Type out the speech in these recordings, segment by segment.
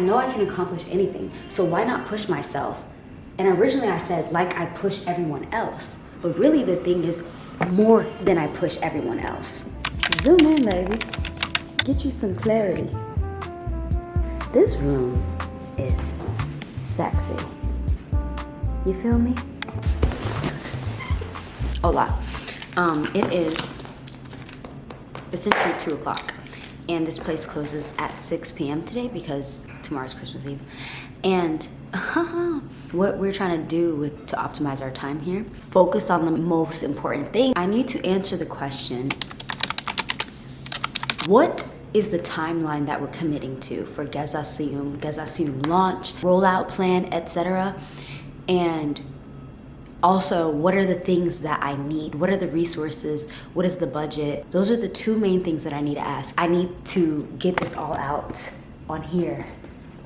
know I can accomplish anything, so why not push myself? And originally I said, like I push everyone else. But really the thing is more than I push everyone else. Zoom in, baby. Get you some clarity. This room is sexy. You feel me? Hola. It is essentially 2 o'clock. And this place closes at 6 p.m. today because tomorrow's Christmas Eve. And what we're trying to do to optimize our time here, focus on the most important thing. I need to answer the question, what is the timeline that we're committing to for geza sium launch, rollout plan, etc.? And also, what are the things that I need? What are the resources? What is the budget? Those are the 2 main things that I need to ask. I need to get this all out on here.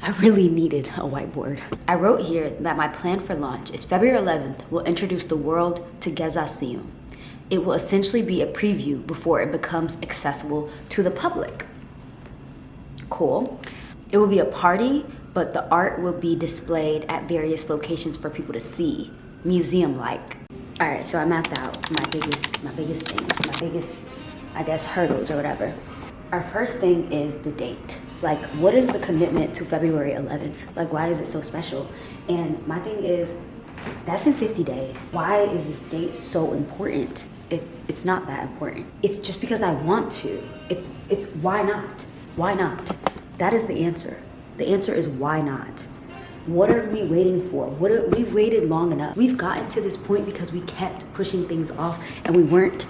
I really needed a whiteboard. I wrote here that my plan for launch is February 11th will introduce the world to geza sium. It will essentially be a preview before it becomes accessible to the public. Cool. It will be a party, but the art will be displayed at various locations for people to see. Museum-like. All right, so I mapped out my biggest things, my biggest, I guess, hurdles or whatever. Our first thing is the date. Like, what is the commitment to February 11th? Like, why is it so special? And my thing is, that's in 50 days. Why is this date so important? It's not that important. It's just because I want to. It's why not? Why not? That is the answer. The answer is why not? What are we waiting for? We've waited long enough. We've gotten to this point because we kept pushing things off and we weren't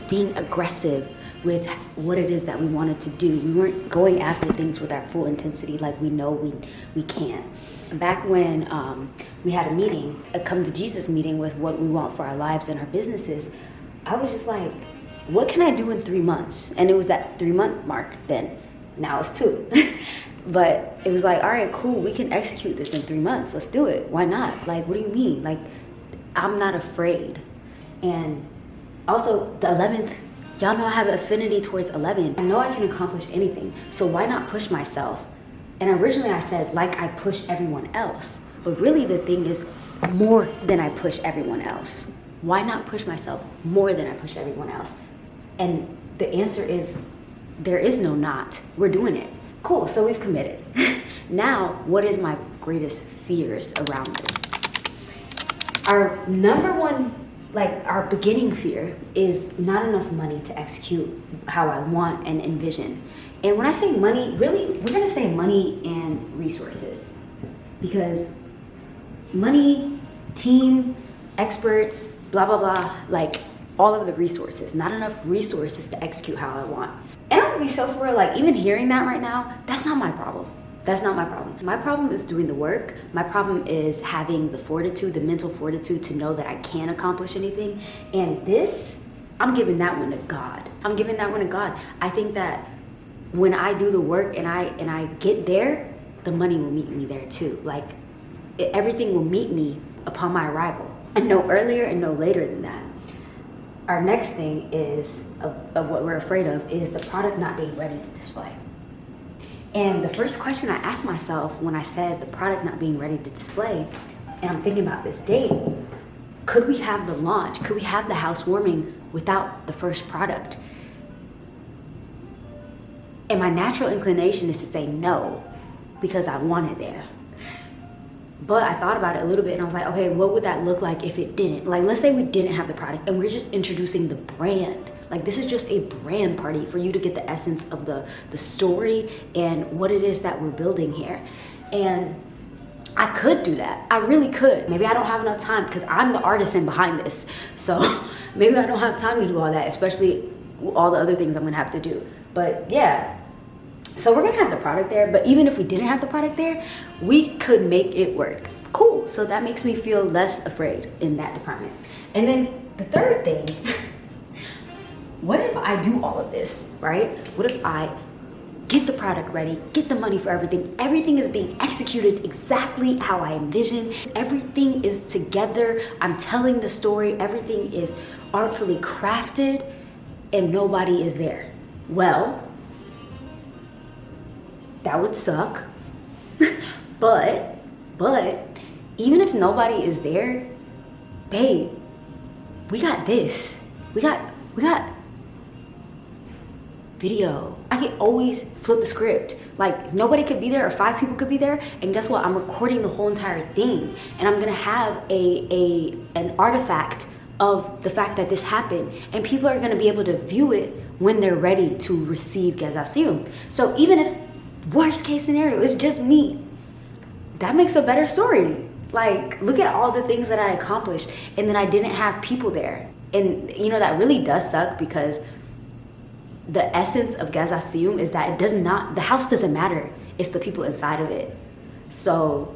being aggressive with what it is that we wanted to do. We weren't going after things with our full intensity like we know we can. Back when we had a meeting, a come to Jesus meeting with what we want for our lives and our businesses, I was just like, what can I do in 3 months? And it was that 3-month mark then. Now it's 2. But it was like, all right, cool, we can execute this in 3 months. Let's do it. Why not? Like, what do you mean? Like, I'm not afraid. And also, the 11th, y'all know I have an affinity towards 11. I know I can accomplish anything, so why not push myself? And originally I said, like I push everyone else. But really the thing is more than I push everyone else. Why not push myself more than I push everyone else? And the answer is, there is no not. We're doing it. Cool, so we've committed. Now, what is my greatest fears around this? Our number one, our beginning fear is not enough money to execute how I want and envision. And when I say money, really, we're gonna say money and resources. Because money, team, experts, blah, blah, blah, all of the resources, not enough resources to execute how I want. And I'm gonna be so for real, even hearing that right now, that's not my problem. That's not my problem. My problem is doing the work. My problem is having the fortitude, the mental fortitude to know that I can accomplish anything. And this, I'm giving that one to God. I'm giving that one to God. I think that when I do the work and I get there, the money will meet me there too. Everything will meet me upon my arrival. And no earlier and no later than that. Our next thing is, of what we're afraid of, is the product not being ready to display. And the first question I asked myself when I said the product not being ready to display, and I'm thinking about this date, could we have the launch? Could we have the housewarming without the first product? And my natural inclination is to say no, because I want it there. But I thought about it a little bit and I was like, okay, what would that look like if it didn't? Let's say we didn't have the product and we're just introducing the brand. This is just a brand party for you to get the essence of the story and what it is that we're building here. And I could do that. I really could. Maybe I don't have enough time because I'm the artisan behind this. So maybe I don't have time to do all that, especially all the other things I'm gonna have to do. But yeah. So we're gonna have the product there, but even if we didn't have the product there, we could make it work. Cool, so that makes me feel less afraid in that department. And then the third thing, what if I do all of this, right? What if I get the product ready, get the money for everything, everything is being executed exactly how I envision, everything is together, I'm telling the story, everything is artfully crafted, and nobody is there? Well, that would suck. But even if nobody is there, babe, we got this. We got video. I can always flip the script. Like, nobody could be there, or 5 people could be there, and guess what? I'm recording the whole entire thing, and I'm gonna have an artifact of the fact that this happened, and people are gonna be able to view it when they're ready to receive geza sium. So even if worst case scenario is just me, that makes a better story. Like, look at all the things that I accomplished, and then I didn't have people there. And you know, that really does suck, because the essence of geza sium is that the house doesn't matter. It's the people inside of it. So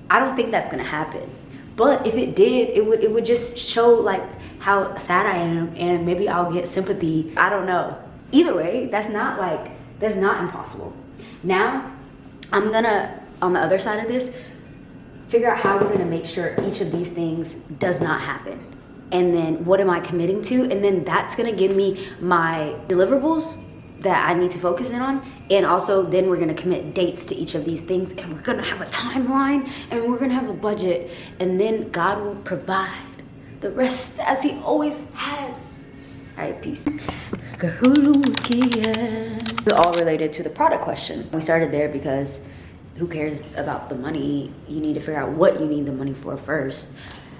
I don't think that's gonna happen. But if it did, it would just show like how sad I am, and maybe I'll get sympathy. I don't know. Either way, that's not impossible. Now, I'm gonna, on the other side of this, figure out how we're gonna make sure each of these things does not happen. And then what am I committing to? And then that's gonna give me my deliverables that I need to focus in on. And also then we're gonna commit dates to each of these things, and we're gonna have a timeline, and we're gonna have a budget, and then God will provide the rest as he always has. All right, peace. It's all related to the product question. We started there because who cares about the money? You need to figure out what you need the money for first.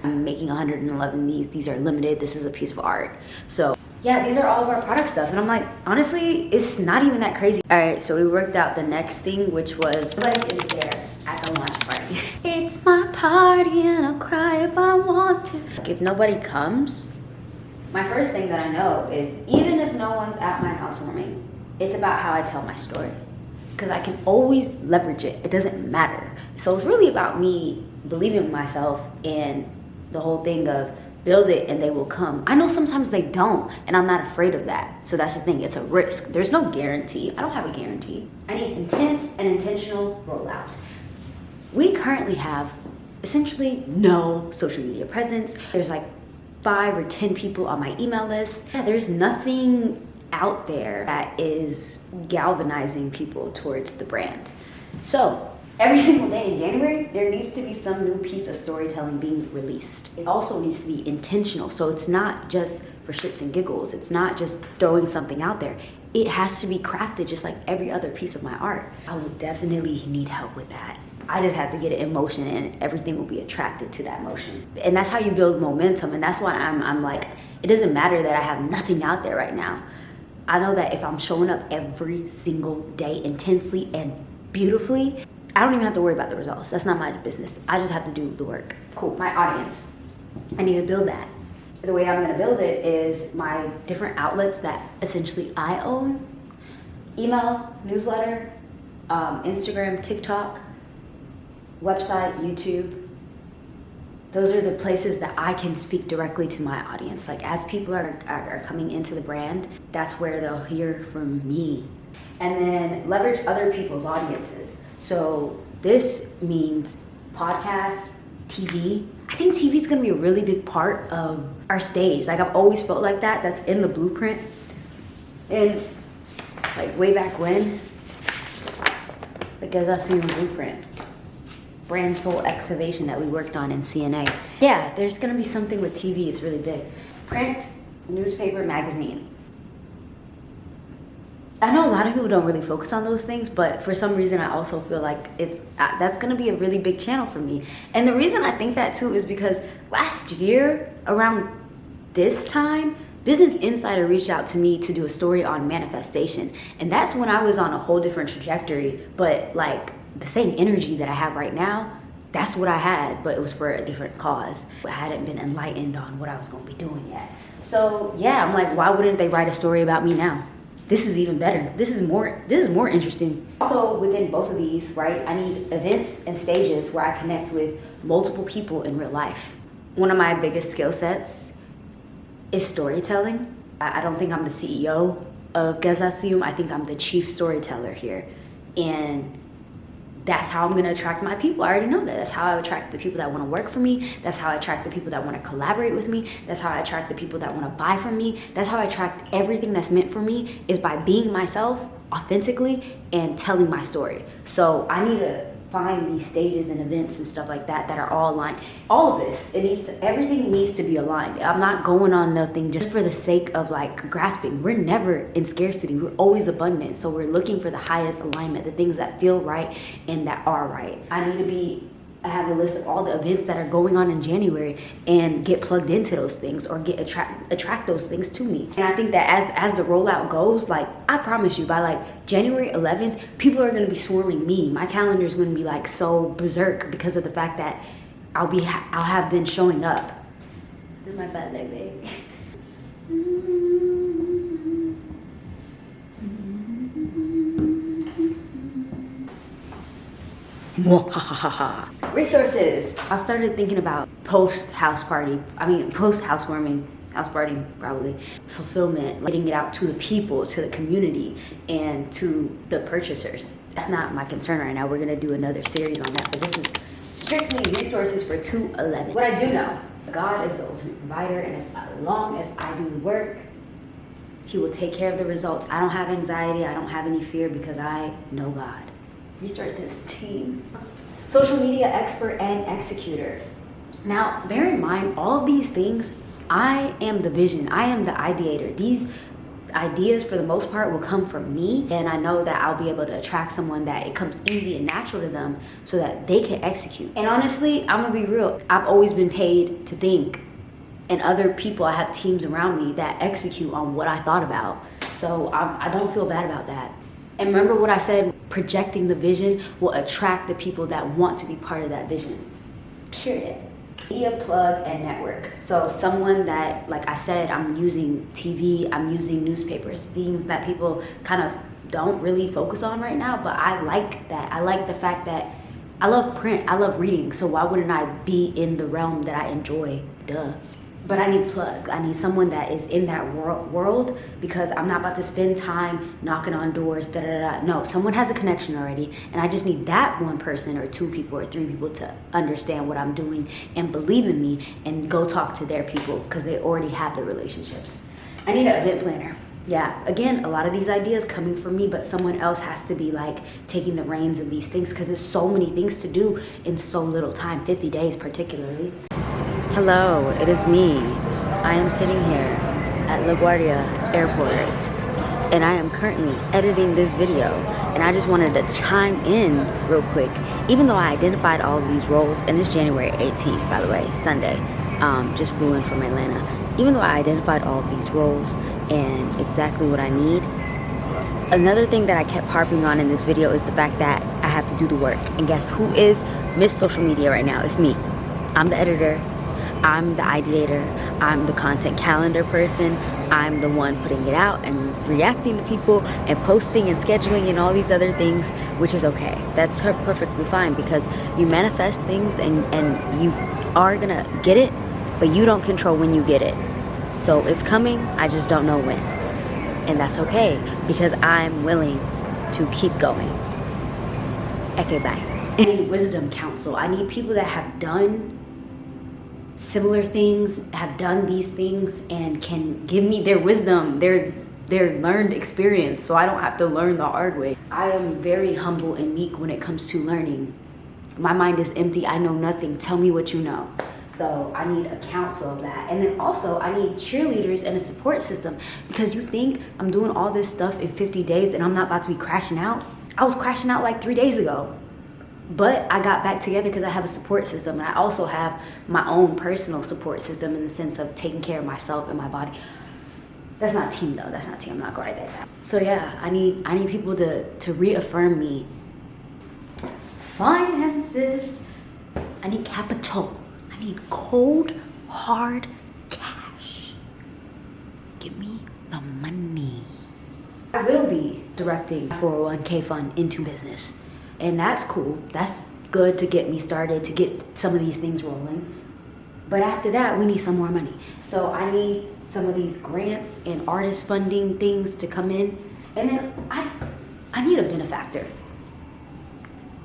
I'm making 111 these are limited. This is a piece of art. So yeah, these are all of our product stuff. And I'm like, honestly, it's not even that crazy. All right, so we worked out the next thing, which was nobody is there at the launch party. It's my party and I'll cry if I want to. Like, if nobody comes, my first thing that I know is, even if no one's at my housewarming, it's about how I tell my story. Because I can always leverage it. It doesn't matter. So it's really about me believing in myself, and the whole thing of build it and they will come. I know sometimes they don't, and I'm not afraid of that. So that's the thing, it's a risk. There's no guarantee. I don't have a guarantee. I need intense and intentional rollout. We currently have essentially no social media presence. There's like 5 or 10 people on my email list. Yeah, there's nothing out there that is galvanizing people towards the brand. So every single day in January, there needs to be some new piece of storytelling being released. It also needs to be intentional. So it's not just for shits and giggles. It's not just throwing something out there. It has to be crafted just like every other piece of my art. I will definitely need help with that. I just have to get it in motion, and everything will be attracted to that motion. And that's how you build momentum. And that's why I'm like, it doesn't matter that I have nothing out there right now. I know that if I'm showing up every single day intensely and beautifully, I don't even have to worry about the results. That's not my business. I just have to do the work. Cool, my audience. I need to build that. The way I'm gonna build it is my different outlets that essentially I own. Email, newsletter, Instagram, TikTok, website, YouTube. Those are the places that I can speak directly to my audience. Like, as people are coming into the brand, that's where they'll hear from me. And then leverage other people's audiences. So this means podcasts, TV. I think TV is gonna be a really big part of our stage. Like, I've always felt like that. That's in the blueprint. And like way back when, the geza sium blueprint. Brand soul excavation that we worked on in CNA. Yeah, there's gonna be something with TV. It's really big. Print, newspaper, magazine. I know a lot of people don't really focus on those things, but for some reason I also feel like that's gonna be a really big channel for me. And the reason I think that too is because last year, around this time, Business Insider reached out to me to do a story on manifestation. And that's when I was on a whole different trajectory, but like the same energy that I have right now, that's what I had, but it was for a different cause. I hadn't been enlightened on what I was gonna be doing yet. So yeah, I'm like, why wouldn't they write a story about me now? This is even better. This is more interesting. Also, within both of these, right, I need events and stages where I connect with multiple people in real life. One of my biggest skill sets is storytelling. I don't think I'm the CEO of geza sium. I think I'm the chief storyteller here. And that's how I'm gonna attract my people. I already know that. That's how I attract the people that wanna work for me. That's how I attract the people that wanna collaborate with me. That's how I attract the people that wanna buy from me. That's how I attract everything that's meant for me, is by being myself authentically and telling my story. So I need to find these stages and events and stuff like that that are all aligned. All of this, everything needs to be aligned. I'm not going on nothing just for the sake of like grasping. We're never in scarcity. We're always abundant. So we're looking for the highest alignment, the things that feel right and that are right. I have a list of all the events that are going on in January and get plugged into those things or attract those things to me. And I think that as the rollout goes, like I promise you by like January 11th, people are going to be swarming me. My calendar is going to be like so berserk because of the fact that I'll have been showing up. This is my bad leg, babe. Resources. I started thinking about post housewarming, house party probably, fulfillment, getting it out to the people, to the community, and to the purchasers. That's not my concern right now. We're gonna do another series on that, but this is strictly resources for 211. What I do know, God is the ultimate provider, and as long as I do the work, He will take care of the results. I don't have anxiety, I don't have any fear because I know God. Resources team. Social media expert and executor. Now, bear in mind, all of these things, I am the vision. I am the ideator. These ideas, for the most part, will come from me, and I know that I'll be able to attract someone that it comes easy and natural to them so that they can execute. And honestly, I'm gonna be real. I've always been paid to think, and other people, I have teams around me that execute on what I thought about. So I don't feel bad about that. And remember what I said, projecting the vision will attract the people that want to be part of that vision. Period. Media plug and network. So someone that, like I said, I'm using TV, I'm using newspapers, things that people kind of don't really focus on right now, but I like that. I like the fact that I love print, I love reading, so why wouldn't I be in the realm that I enjoy? Duh. But I need plugs. I need someone that is in that world because I'm not about to spend time knocking on doors, No, someone has a connection already, and I just need that one person or two people or three people to understand what I'm doing and believe in me and go talk to their people because they already have the relationships. I need an event planner. Yeah, again, a lot of these ideas coming from me, but someone else has to be like taking the reins of these things because there's so many things to do in so little time, 50 days particularly. Hello, it is me. I am sitting here at LaGuardia Airport, and I am currently editing this video, and I just wanted to chime in real quick. Even though I identified all of these roles, and it's January 18th, by the way, Sunday, just flew in from Atlanta. Even though I identified all of these roles and exactly what I need, another thing that I kept harping on in this video is the fact that I have to do the work. And guess who is Miss Social Media right now? It's me. I'm the editor. I'm the ideator, I'm the content calendar person, I'm the one putting it out and reacting to people and posting and scheduling and all these other things, which is okay. That's perfectly fine because you manifest things and you are gonna get it, but you don't control when you get it. So it's coming, I just don't know when. And that's okay because I'm willing to keep going. Okay, bye. I need wisdom counsel. I need people that have done similar things, have done these things, and can give me their wisdom, their learned experience, so I don't have to learn the hard way. I am very humble and meek when it comes to learning. My mind is empty, I know nothing, tell me what you know. So I need a counsel of that. And then also I need cheerleaders and a support system, because you think I'm doing all this stuff in 50 days and I'm not about to be crashing out? I was crashing out like 3 days ago. But I got back together because I have a support system, and I also have my own personal support system in the sense of taking care of myself and my body. That's not team though, that's not team, I'm not gonna write that down. So yeah, I need people to reaffirm me. Finances, I need capital. I need cold, hard cash. Give me the money. I will be directing a 401k fund into business. And that's cool. That's good to get me started, to get some of these things rolling. But after that, we need some more money. So I need some of these grants and artist funding things to come in. And then I need a benefactor.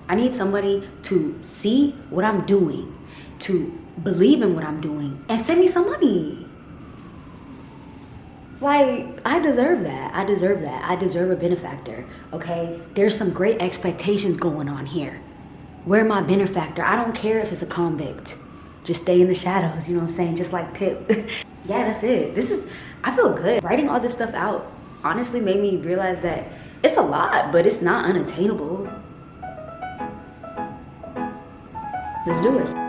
I need somebody to see what I'm doing, to believe in what I'm doing, and send me some money. Like, I deserve that. I deserve that. I deserve a benefactor, okay? There's some great expectations going on here. Where my benefactor? I don't care if it's a convict. Just stay in the shadows, you know what I'm saying? Just like Pip. Yeah, that's it. I feel good. Writing all this stuff out honestly made me realize that it's a lot, but it's not unattainable. Let's do it.